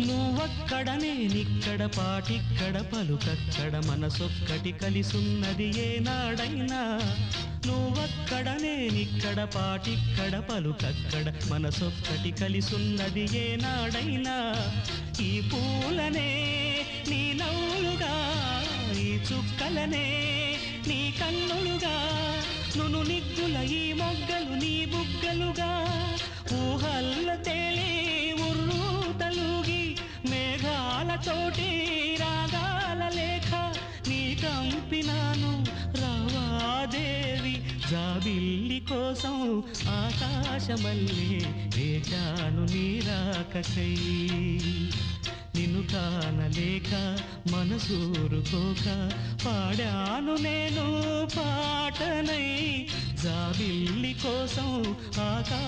నువ్వక్కడ నేనిక్కడ పాటిక్కడ పలుకక్కడ మనసొక్కటి కలిసున్నది ఏనాడైనా నువ్వక్కడ నేనిక్కడ పాటిక్కడ పలుకక్కడ మనసొక్కటి కలిసున్నది ఏనాడైనా ఈ పూలనే నీ నవ్వులుగా ఈ చుక్కలనే నీ కన్నులుగా నును నిగ్గుల ఈ మొగ్గలు నీ బుగ్గలుగా ఊహల్ల తేలే ఉర్రు తలుగి మేఘాలతోటి రాగాల లేఖ నీ కంపినాను రావాదేవి జాబిల్లి కోసం ఆకాశమల్లే వేచాను నీరాకకై నిన్ను కానలేక మనసూరుకోక పాడాను నేను పాటనై జాబిల్లి కోసం ఆకా